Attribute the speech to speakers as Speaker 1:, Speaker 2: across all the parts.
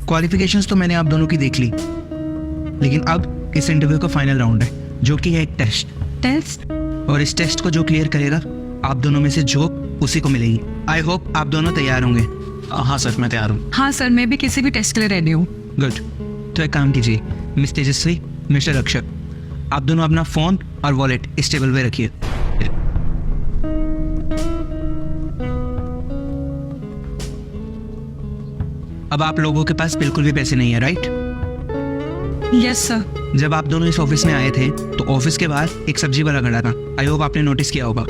Speaker 1: Qualifications तो मैंने आप दोनों की देख ली, लेकिन अब इस इंटरव्यू का फाइनल राउंड है, जो कि है एक टेस्ट। और इस टेस्ट को जो क्लियर करेगा, आप दोनों में से जॉब उसी को मिलेगी। आई होप आप दोनों तैयार होंगे।
Speaker 2: हाँ सर, मैं तैयार हूँ।
Speaker 3: हाँ सर, मैं भी किसी भी टेस्ट के लिए रेडी हूँ।
Speaker 1: गुड। तो एक काम कीजिए, मिस तेजस्वी, मिस्टर रक्षक, आप दोनों अपना फ़ोन और वॉलेट इस टेबल पे रखिए। अब आप लोगों के पास बिल्कुल भी पैसे नहीं है, राइट?
Speaker 3: Yes sir.
Speaker 1: जब आप दोनों इस ऑफिस में आए थे तो ऑफिस के बाहर एक सब्जी वाला खड़ा था। आई होप आपने नोटिस किया होगा।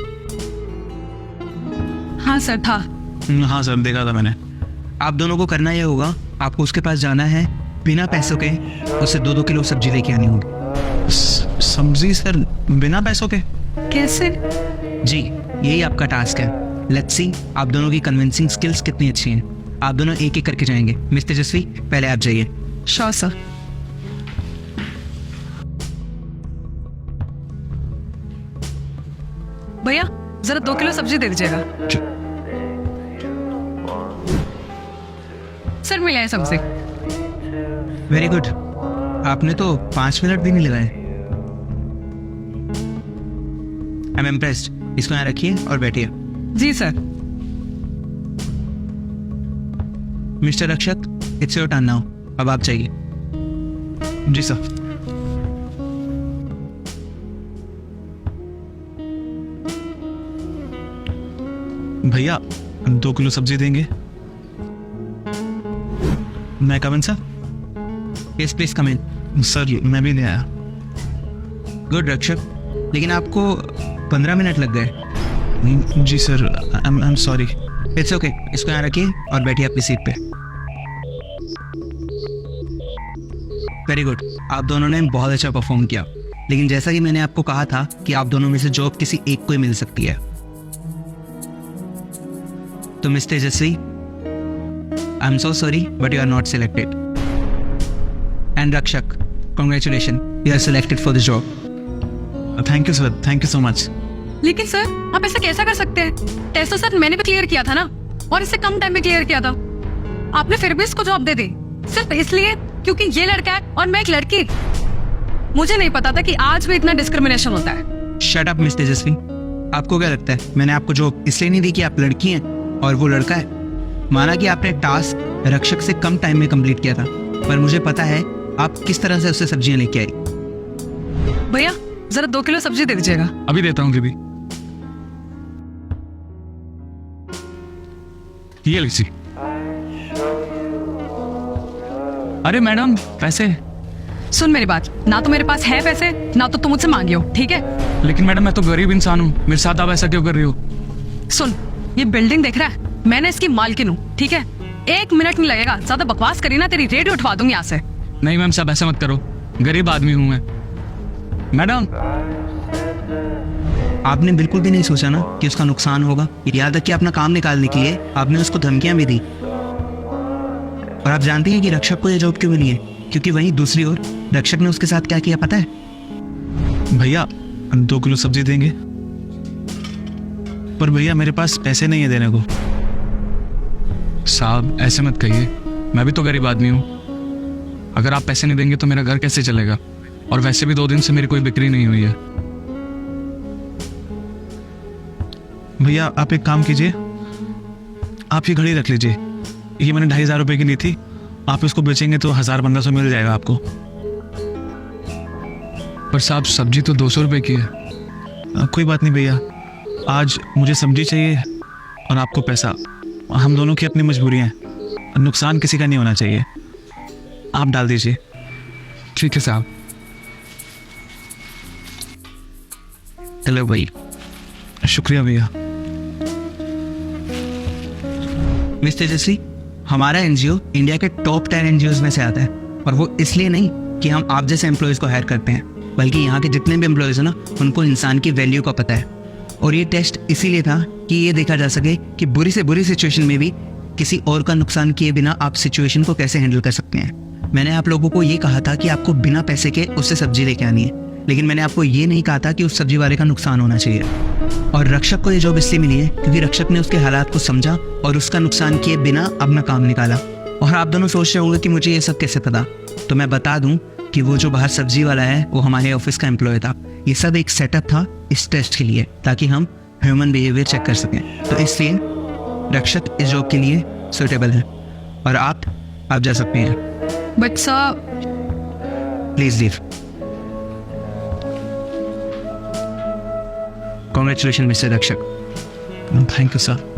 Speaker 3: हाँ सर, था।
Speaker 2: हाँ सर, देखा था मैंने।
Speaker 1: आप दोनों को करना यह होगा, आपको उसके पास जाना है, बिना पैसों के उससे 2-2 किलो सब्जी लेके आनी होगी।
Speaker 2: सब्जी सर, बिना पैसों के?
Speaker 3: कैसे?
Speaker 1: जी, यही आपका टास्क है। लेट्स सी आप दोनों की कन्विंसिंग स्किल्स कितनी अच्छी हैं। आप दोनों एक एक करके जाएंगे। मिस तेजस्वी, पहले आप जाइए।
Speaker 3: Sure sir. भैया जरा 2 किलो सब्जी दे दीजिएगा। सर मिला है सब्जी।
Speaker 1: Very good. आपने तो 5 मिनट भी नहीं लगाए। I am impressed. इसको यहाँ रखिए और बैठिए।
Speaker 3: जी sir.
Speaker 1: Mister Rakshak, it's your turn now. अब आप जाइए।
Speaker 2: जी सर। भैया 2 किलो सब्जी देंगे? मैं come in sir?
Speaker 1: Yes please come in.
Speaker 2: Sir मैं भी नहीं आया।
Speaker 1: गुड रक्षक, लेकिन आपको 15 मिनट लग गए।
Speaker 2: जी sir, I am sorry.
Speaker 1: It's okay. इसको यहाँ रखिए और बैठिए अपनी सीट पे। Very good. आप दोनों ने बहुत अच्छा परफॉर्म किया, लेकिन जैसा कि मैंने आपको कहा था कि आप दोनों में से जॉब किसी एक को ही मिल सकती है। तो miss Tejaswi, I am so sorry but you are not selected. And Rakshak, congratulation, you are selected for the job.
Speaker 2: Thank you sir, thank you so much.
Speaker 3: लेकिन सर आप ऐसा कैसा कर सकते हैं? टेस्ट तो सर मैंने भी क्लियर किया था ना, और इससे कम टाइम में क्लियर किया था। आपने फिर भी इसको जॉब दे दी सिर्फ इसलिए क्योंकि ये लड़का है और मैं एक लड़की। मुझे नहीं पता था कि आज भी इतना डिस्क्रिमिनेशन होता है।
Speaker 1: शट अप मिस तेजस्वी। आपको क्या लगता है मैंने आपको जॉब इसलिए नहीं दी कि आप लड़की हैं और वो लड़का है? माना कि आपने टास्क रक्षक से कम टाइम में कंप्लीट किया था, पर मुझे पता है आप किस तरह से उससे सब्जियां लेके आई।
Speaker 3: भैया जरा 2 किलो सब्जी दे दीजिएगा।
Speaker 2: अभी देता हूँ दीदी। ये लीजिए। अरे मैडम, पैसे।
Speaker 3: सुन मेरी बात, ना तो मेरे पास है पैसे, ना तो तुम मुझसे मांगी हो, ठीक है?
Speaker 2: लेकिन मैडम मैं तो गरीब इंसान हूँ, मेरे साथ आप ऐसा क्यों कर रही हो?
Speaker 3: सुन, ये बिल्डिंग देख रहा है, मैंने इसकी मालकिन हूँ, ठीक है? 1 मिनट नहीं लगेगा, ज्यादा बकवास करी ना तेरी रेडियो उठवा दूंगी यहाँ से।
Speaker 2: नहीं मैम साहब, ऐसा मत करो, गरीब आदमी हूँ मैं। मैडम,
Speaker 1: आपने बिल्कुल भी नहीं सोचा ना कि उसका नुकसान होगा। याद तक कि अपना काम निकालने के लिए आपने उसको धमकियां भी दी। और आप जानती हैं कि रक्षक को यह जॉब क्यों मिली है? क्योंकि वहीं दूसरी ओर रक्षक ने उसके साथ क्या किया पता है?
Speaker 2: भैया 2 किलो सब्जी देंगे? पर भैया मेरे पास पैसे नहीं है देने को। साहब ऐसे मत कहिए, मैं भी तो गरीब आदमी हूँ। अगर आप पैसे नहीं देंगे तो मेरा घर कैसे चलेगा? और वैसे भी 2 दिन से मेरी कोई बिक्री नहीं हुई है। भैया आप एक काम कीजिए, आप ये घड़ी रख लीजिए। ये मैंने 2500 रुपये की ली थी, आप इसको बेचेंगे तो 1000-1500 मिल जाएगा आपको। पर साहब सब्जी तो 200 रुपये की है। कोई बात नहीं भैया, आज मुझे सब्जी चाहिए और आपको पैसा। हम दोनों की अपनी मजबूरी है, नुकसान किसी का नहीं होना चाहिए। आप डाल दीजिए। ठीक है साहब।
Speaker 1: हेलो भाई।
Speaker 2: शुक्रिया भैया।
Speaker 1: मिस तेजस्वी, हमारा एनजीओ इंडिया के टॉप 10 एनजीओज में से आता है, और वो इसलिए नहीं कि हम आप जैसे एम्प्लॉयज़ को हायर करते हैं, बल्कि यहाँ के जितने भी एम्प्लॉयज़ हैं ना, उनको इंसान की वैल्यू का पता है। और ये टेस्ट इसीलिए था कि ये देखा जा सके कि बुरी से बुरी सिचुएशन में भी किसी और का नुकसान किए बिना आप सिचुएशन को कैसे हैंडल कर सकते हैं। मैंने आप लोगों को ये कहा था कि आपको बिना पैसे के उससे सब्जी लेके आनी है, लेकिन मैंने आपको ये नहीं कहा था कि उस सब्जी वाले का नुकसान होना चाहिए। और रक्षक को ये जॉब इसलिए मिली है क्योंकि रक्षक ने उसके हालात को समझा और उसका नुकसान किए बिना अपना काम निकाला। और आप दोनों सोच रहे होंगे कि मुझे ये सब कैसे पता, तो मैं बता दूं कि वो जो बाहर सब्जी वाला है वो हमारे ऑफिस का एम्प्लॉय था। ये सब एक सेटअप था इस टेस्ट के लिए, ताकि हम ह्यूमन बिहेवियर चेक कर सकें। तो इसलिए रक्षक इस जॉब के लिए सुटेबल है और आप जा सकते हैं।
Speaker 3: But sir,
Speaker 1: please leave. Congratulation mister Rakshak.
Speaker 2: Thank you sir.